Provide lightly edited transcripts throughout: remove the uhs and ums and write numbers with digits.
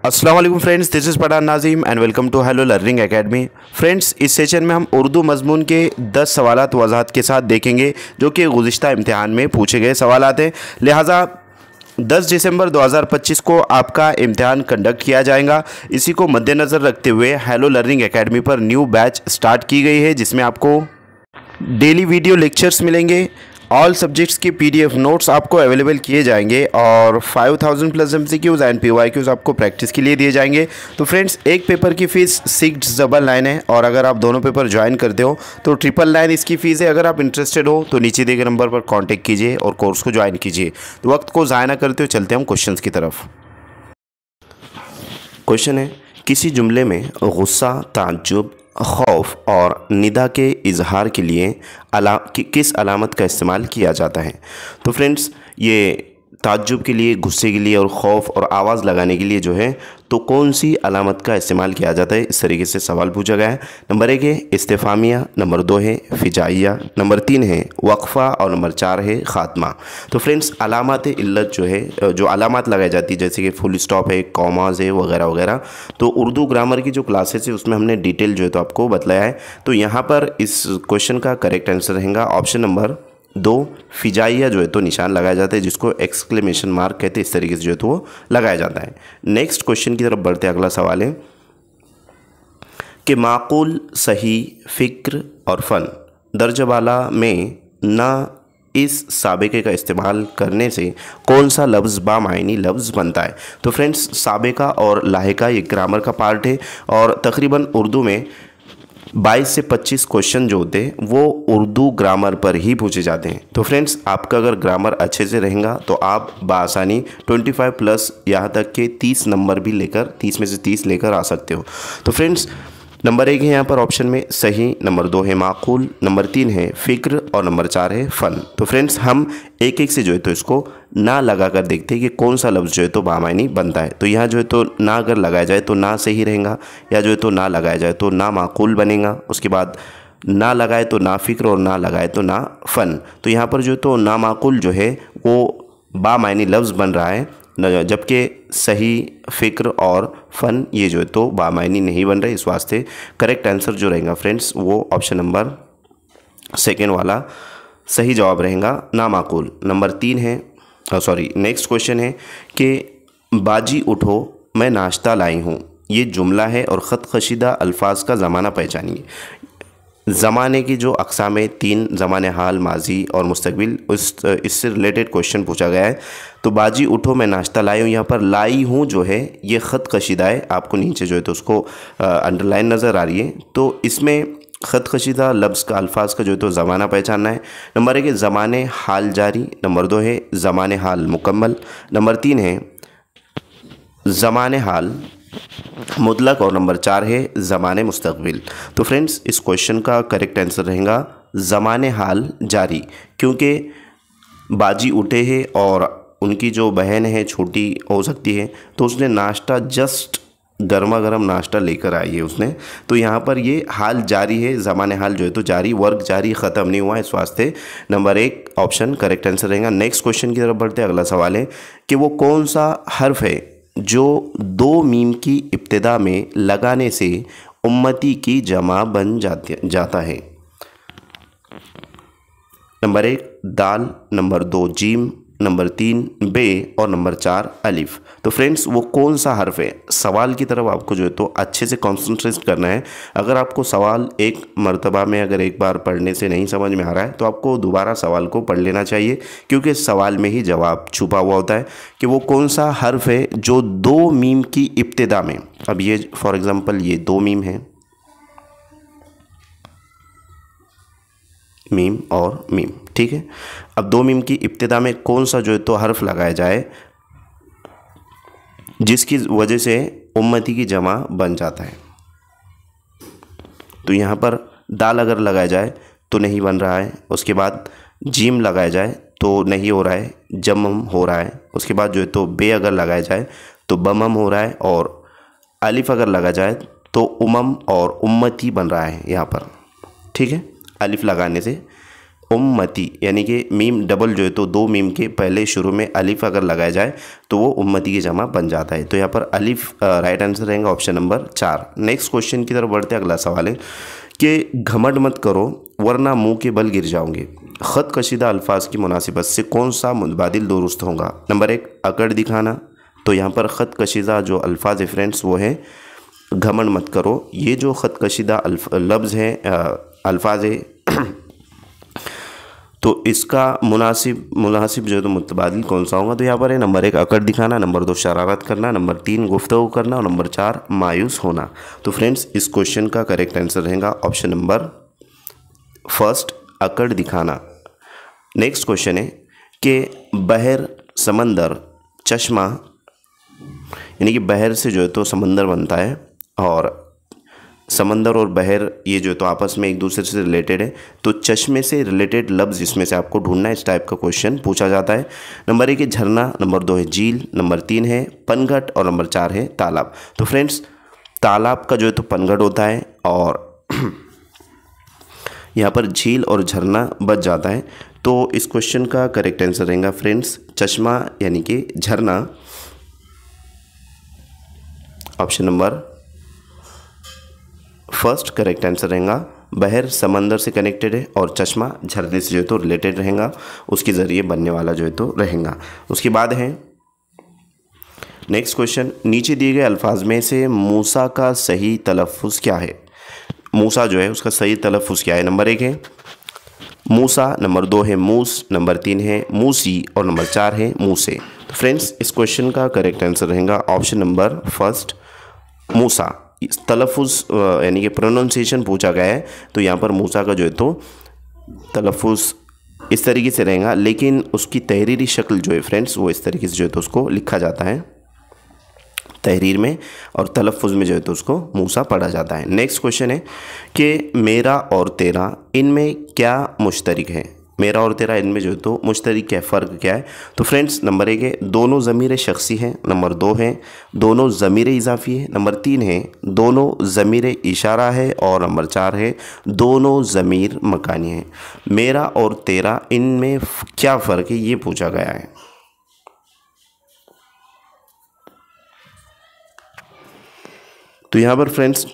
अस्सलाम वालेकुम friends, this is Pathan Nazim and welcome to hello learning academy. Friends, इस session में हम उर्दू मज़मून के 10 सवालात वज़ाहत के साथ देखेंगे जो कि गुज़िश्ता इम्तिहान में पूछे गए सवालात हैं। लिहाजा 10 दिसंबर 2025 को आपका इम्तिहान कंडक्ट किया जाएगा। इसी को मद्देनज़र रखते हुए हेलो लर्निंग एकेडमी पर न्यू बैच स्टार्ट की गई है, जिसमें आपको डेली वीडियो लेक्चर्स मिलेंगे। ऑल सब्जेक्ट्स की पीडीएफ नोट्स आपको अवेलेबल किए जाएंगे और 5000 प्लस एमसीक्यूज़ एंड पीवाईक्यूज़ आपको प्रैक्टिस के लिए दिए जाएंगे। तो फ्रेंड्स, एक पेपर की फ़ीस 699 है और अगर आप दोनों पेपर ज्वाइन करते हो तो 999 इसकी फ़ीस है। अगर आप इंटरेस्टेड हो तो नीचे दिए गए नंबर पर कॉन्टेक्ट कीजिए और कोर्स को ज्वाइन कीजिए। तो वक्त को ज़ाया ना करते हुए चलते हम क्वेश्चन की तरफ। क्वेश्चन है, किसी जुमले में गुस्सा, ताज्जुब, खौफ और निदा के इजहार के लिए किस अलामत का इस्तेमाल किया जाता है? तो फ्रेंड्स, ये ताज्जुब के लिए, गुस्से के लिए और खौफ और आवाज़ लगाने के लिए जो है तो कौन सी अलामत का इस्तेमाल किया जाता है, इस तरीके से सवाल पूछा गया है। नंबर 1 है इस्तिफामिया, नंबर 2 है फिजाइया, नंबर 3 है वक्फ़ा और नंबर 4 है ख़ात्मा। तो फ्रेंड्स, अलामत इल्लत जो है, जो अलामत लगाई जाती है जैसे कि फुल स्टॉप है, कॉमाज है वगैरह वगैरह, तो उर्दू ग्रामर की जो क्लासेस है उसमें हमने डिटेल जो है तो आपको बताया है। तो यहाँ पर इस क्वेश्चन का करेक्ट आंसर रहेगा ऑप्शन नंबर 2, फिजाइया जो है तो निशान लगाया जाता है, जिसको एक्सक्लेमेशन मार्क कहते हैं। इस तरीके से जो है तो वो लगाया जाता है। नेक्स्ट क्वेश्चन की तरफ बढ़ते हैं। अगला सवाल है कि माकूल, सही, फ़िक्र और फ़न दर्जवाला में ना इस साबिके का इस्तेमाल करने से कौन सा लफ्ज़ बामायनी लफ्ज़ बनता है? तो फ्रेंड्स, साबिका और लाहिका ये ग्रामर का पार्ट है और तकरीबन उर्दू में 22 से 25 क्वेश्चन जो होते हैं वो उर्दू ग्रामर पर ही पूछे जाते हैं। तो फ्रेंड्स, आपका अगर ग्रामर अच्छे से रहेगा तो आप बासानी 25 प्लस यहाँ तक के 30 नंबर भी लेकर 30 में से 30 लेकर आ सकते हो। तो फ्रेंड्स, नंबर 1 है यहाँ पर ऑप्शन में सही, नंबर 2 है माकूल, नंबर 3 है फ़िक्र और नंबर 4 है फ़न। तो फ्रेंड्स, हम एक एक से जो है तो इसको ना लगा कर देखते हैं कि कौन सा लफ्ज़ जो है तो बामायनी बनता है। तो यहाँ जो है तो ना अगर लगाया जाए तो ना सही रहेगा, या जो है तो ना लगाया जाए तो ना माकूल बनेगा। उसके बाद ना लगाए तो ना फ़िक्र और ना लगाए तो ना फ़न। तो यहाँ पर जो है तो ना माकूल जो है वो बामायनी लफ्ज़ बन रहा है, जबकि सही, फ़िक्र और फ़न ये जो है तो बामायनी नहीं बन रहे। इस वास्ते करेक्ट आंसर जो रहेगा फ्रेंड्स वो ऑप्शन नंबर 2 वाला सही जवाब रहेगा, नामाकुल। नंबर 3 है, नेक्स्ट क्वेश्चन है कि बाजी उठो मैं नाश्ता लाई हूँ, ये जुमला है और ख़त कशीदा अल्फाज का ज़माना पहचानिए। ज़माने की जो अक़साम है 3, ज़माने हाल, माजी और मुस्तकबिल, इससे रिलेटेड क्वेश्चन पूछा गया है। तो बाजी उठो मैं नाश्ता लाई हूँ, यहाँ पर लाई हूँ जो है ये ख़त कशीदा है, आपको नीचे जो है तो उसको अंडरलाइन नज़र आ रही है। तो इसमें ख़त कशीदा लफ्ज़ का, अल्फाज का जो है तो ज़माना पहचानना है। नंबर 1 है ज़माने हाल जारी, नंबर 2 है ज़माने हाल मुकम्मल, नंबर 3 है ज़माने हाल मुतलक और नंबर 4 है ज़माने मुस्तकबिल। तो फ्रेंड्स, इस क्वेश्चन का करेक्ट आंसर रहेगा ज़माने हाल जारी, क्योंकि बाजी उठे हैं और उनकी जो बहन है छोटी हो सकती है, तो उसने नाश्ता जस्ट गर्मा गर्म नाश्ता लेकर आई है उसने। तो यहाँ पर ये हाल जारी है, ज़माने हाल जो है तो जारी, वर्क जारी, ख़त्म नहीं हुआ। इस वास्ते नंबर 1 ऑप्शन करेक्ट आंसर रहेगा। नेक्स्ट क्वेश्चन की तरफ बढ़ते हैं। अगला सवाल है कि वो कौन सा हर्फ है जो 2 मीम की इब्तिदा में लगाने से उम्मती की जमा बन जाता है? नंबर 1 दाल, नंबर 2 जीम, नंबर 3 बे और नंबर 4 अलिफ। तो फ्रेंड्स, वो कौन सा हर्फ है? सवाल की तरफ आपको जो है तो अच्छे से कॉन्सेंट्रेट करना है। अगर आपको सवाल एक मर्तबा में अगर एक बार पढ़ने से नहीं समझ में आ रहा है तो आपको दोबारा सवाल को पढ़ लेना चाहिए, क्योंकि सवाल में ही जवाब छुपा हुआ होता है कि वो कौन सा हर्फ है जो 2 मीम की इब्तिदा में, अब ये फॉर एग्ज़ाम्पल ये 2 मीम है, मीम और मीम, ठीक है। अब 2 मीम की इब्तिदा में कौन सा जो है तो हर्फ लगाया जाए जिसकी वजह से उम्मती की जमा बन जाता है? तो यहाँ पर दाल अगर लगाया जाए तो नहीं बन रहा है, उसके बाद जीम लगाया जाए तो नहीं हो रहा है, जमम हो रहा है। उसके बाद जो है तो बे अगर लगाया जाए तो बमम हो रहा है, और अलिफ अगर लगा जाए तो उमम और उम्मती बन रहा है यहाँ पर, ठीक है। अलिफ लगाने से उम्मती, यानी कि मीम डबल जो है तो दो मीम के पहले शुरू में अलिफ अगर लगाया जाए तो वो उम्मती की जमा बन जाता है। तो यहाँ पर अलिफ राइट आंसर रहेगा ऑप्शन नंबर 4। नेक्स्ट क्वेश्चन की तरफ बढ़ते हैं। अगला सवाल है कि घमंड मत करो वरना मुंह के बल गिर जाओगे, ख़त कशीदा अल्फाज की मुनासिबत से कौन सा मुतबादिल दुरुस्त होगा? नंबर 1 अकड़ दिखाना। तो यहाँ पर ख़त कशीदा जो अल्फाज है फ्रेंड्स वो है घमंड मत करो। ये जो ख़त कशीदा लफ्ज़ है अल्फाज है तो इसका मुनासिब जो है तो मुतबादिल कौन सा होगा? तो यहाँ पर है नंबर 1 अकड़ दिखाना, नंबर 2 शरारत करना, नंबर 3 गुफ्तगू करना और नंबर 4 मायूस होना। तो फ्रेंड्स इस क्वेश्चन का करेक्ट आंसर रहेगा ऑप्शन नंबर फर्स्ट अकड़ दिखाना। नेक्स्ट क्वेश्चन है कि बहर, समंदर, चश्मा, यानी कि बहर से जो है तो समंदर बनता है और समंदर और बहर ये जो तो आपस में एक दूसरे से रिलेटेड है। तो चश्मे से रिलेटेड लफ्ज़ इसमें से आपको ढूंढना है, इस टाइप का क्वेश्चन पूछा जाता है। नंबर 1 है झरना, नंबर 2 है झील, नंबर 3 है पनघट और नंबर 4 है तालाब। तो फ्रेंड्स तालाब का जो है तो पनघट होता है और यहाँ पर झील और झरना बच जाता है। तो इस क्वेश्चन का करेक्ट आंसर रहेगा फ्रेंड्स चश्मा यानी कि झरना, option number first correct answer रहेगा। बहर समंदर से कनेक्टेड है और चश्मा झरने से जो है तो रिलेटेड रहेगा, उसके ज़रिए बनने वाला जो है तो रहेगा। उसके बाद है नेक्स्ट क्वेश्चन, नीचे दिए गए अल्फाज में से मूसा का सही तलफ़ुज़ क्या है? मूसा जो है उसका सही तलफ़ुज़ क्या है? नंबर 1 है मूसा, नंबर 2 है मूस, नंबर 3 है मूसी और नंबर 4 है मूसे। तो फ्रेंड्स इस क्वेश्चन का करेक्ट आंसर रहेगा ऑप्शन नंबर फर्स्ट मूसा। तलफ़ुज़ यानी कि प्रोनाउंसिएशन पूछा गया है तो यहाँ पर मूसा का जो है तो तलफ़ुज़ इस तरीके से रहेगा, लेकिन उसकी तहरीरी शक्ल जो है फ्रेंड्स वो इस तरीके से जो है तो उसको लिखा जाता है तहरीर में और तलफ़ुज़ में जो है तो उसको मूसा पढ़ा जाता है। नेक्स्ट क्वेश्चन है कि मेरा और तेरा इनमें क्या मुश्तरक है? मेरा और तेरा इनमें जो है तो मुश्तरक क्या है, फ़र्क क्या है? तो फ्रेंड्स नंबर 1 है दोनों ज़मीर शख्सी हैं, नंबर 2 है दोनों ज़मीर इजाफ़ी है, नंबर 3 है दोनों ज़मीर इशारा है और नंबर 4 है दोनों ज़मीर मकानी है। मेरा और तेरा इनमें क्या फ़र्क है ये पूछा गया है। तो यहाँ पर फ्रेंड्स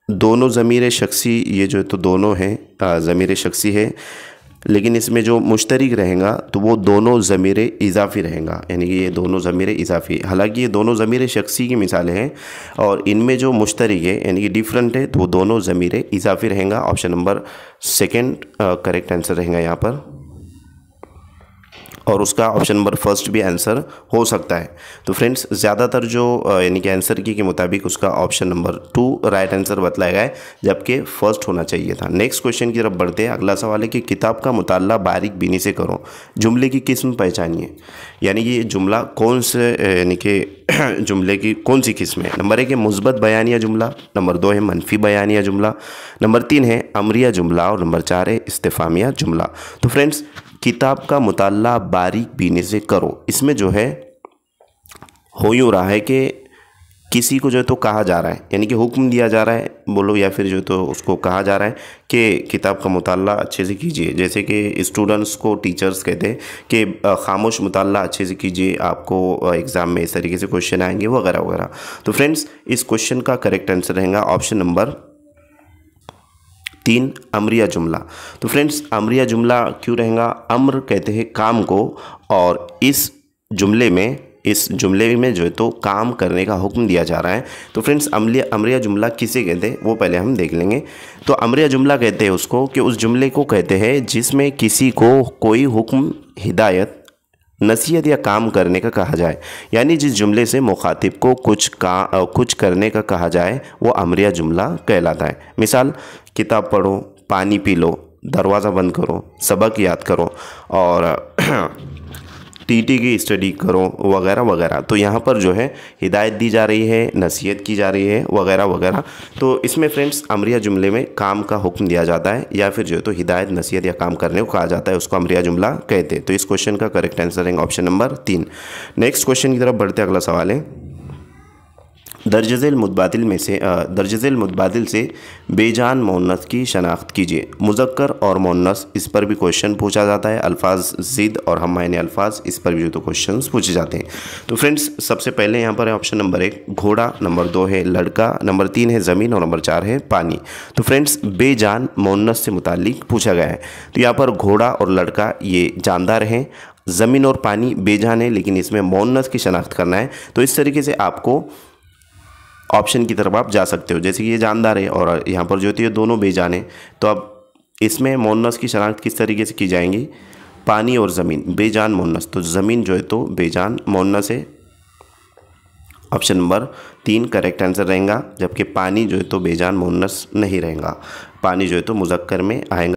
दोनों ज़मीर शख्सी ये जो है तो दोनों हैं ज़मीर शख्सी है, लेकिन इसमें जो मुश्तरक रहेगा तो वो दोनों ज़मीर इजाफ़ी रहेगा, यानी कि ये दोनों ज़मीर इजाफ़ी। हालांकि ये दोनों ज़मीर शख्सी की मिसालें हैं और इनमें जो मुश्तरक है यानी कि डिफरेंट है तो वो दोनों ज़मीर इजाफ़ी रहेगा। Option number second correct answer रहेगा यहाँ पर और उसका ऑप्शन नंबर फर्स्ट भी आंसर हो सकता है। तो फ्रेंड्स ज़्यादातर जो यानी कि आंसर की के मुताबिक उसका ऑप्शन नंबर 2 राइट आंसर बतलाया गया है, जबकि फर्स्ट होना चाहिए था। नेक्स्ट क्वेश्चन की तरफ बढ़ते हैं। अगला सवाल है कि किताब का मुताला बारीक बीनी से करो, जुमले की किस्म पहचानिए, यानी कि ये जुमला कौन से यानी कि जुमले की कौन सी किस्म है? नंबर 1 है मुस्बत बयानिया जुमला, नंबर 2 है मनफी बयानिया जुमला, नंबर 3 है अमरिया जुमला और नंबर 4 है इस्तिफामिया जुमला। तो फ्रेंड्स किताब का मुताला बारीक बीने से करो, इसमें जो है हो यूँ रहा है कि किसी को जो है तो कहा जा रहा है, यानी कि हुक्म दिया जा रहा है बोलो, या फिर जो तो उसको कहा जा रहा है कि किताब का मुताला अच्छे से कीजिए। जैसे कि स्टूडेंट्स को टीचर्स कहते हैं कि खामोश मुताला अच्छे से कीजिए, आपको एग्ज़ाम में इस तरीके से क्वेश्चन आएंगे वगैरह वगैरह। तो फ्रेंड्स इस क्वेश्चन का करेक्ट आंसर रहेगा ऑप्शन नंबर 3 अमरिया जुमला। तो फ्रेंड्स अमरिया जुमला क्यों रहेगा? अम्र कहते हैं काम को और इस जुमले में जो है तो काम करने का हुक्म दिया जा रहा है। तो फ्रेंड्स अमरिया जुमला किसे कहते हैं वो पहले हम देख लेंगे। तो अमरिया जुमला कहते हैं उसको कि उस जुमले को कहते हैं जिसमें किसी को कोई हुक्म, हिदायत, नसीहत या काम करने का कहा जाए, यानी जिस जुमले से मुखातिब को कुछ करने का कहा जाए वो अमरिया जुमला कहलाता है। मिसाल किताब पढ़ो, पानी पी लो, दरवाज़ा बंद करो, सबक याद करो और टीटी की स्टडी करो वगैरह वगैरह। तो यहाँ पर जो है हिदायत दी जा रही है, नसीहत की जा रही है वगैरह वगैरह। तो इसमें फ्रेंड्स अमरिया जुमले में काम का हुक्म दिया जाता है या फिर जो है तो हिदायत, नसीहत या काम करने को कहा जाता है, उसको अमरिया जुमला कहते हैं। तो इस क्वेश्चन का करेक्ट आंसर है ऑप्शन नंबर 3। नेक्स्ट क्वेश्चन की तरफ बढ़ते अगला सवाल है दर्ज झेल मुतबादिल में से दर्ज झेल मुतबादिल से बेजान मोन्नस की शनाख्त कीजिए। मुज़क्कर और मोन्नस, इस पर भी क्वेश्चन पूछा जाता है। अल्फाज ज़िद और हम मायने अल्फाज, इस पर भी जो तो क्वेश्चन पूछे जाते हैं। तो फ्रेंड्स सबसे पहले यहाँ पर है ऑप्शन नंबर 1 घोड़ा, नंबर 2 है लड़का, नंबर 3 है ज़मीन और नंबर 4 है पानी। तो फ्रेंड्स बेजान मोन्नस से मुताल्लिक पूछा गया है। तो यहाँ पर घोड़ा और लड़का ये जानदार हैं, ज़मीन और पानी बेजान है, लेकिन इसमें मोन्नस की शनाख्त करना है। तो इस तरीके से आपको ऑप्शन की तरफ आप जा सकते हो। जैसे कि ये जानदार है और यहाँ पर जो होती है दोनों बेजान है, तो अब इसमें मोन्नस की शनाख्त किस तरीके से की जाएंगी? पानी और ज़मीन, बेजान मोन्नस, तो ज़मीन जो है तो बेजान मोन्नस है, ऑप्शन नंबर 3 करेक्ट आंसर रहेगा। जबकि पानी जो है तो बेजान मोन्नस नहीं रहेगा, पानी जो है तो मुज़क्कर में आएगा।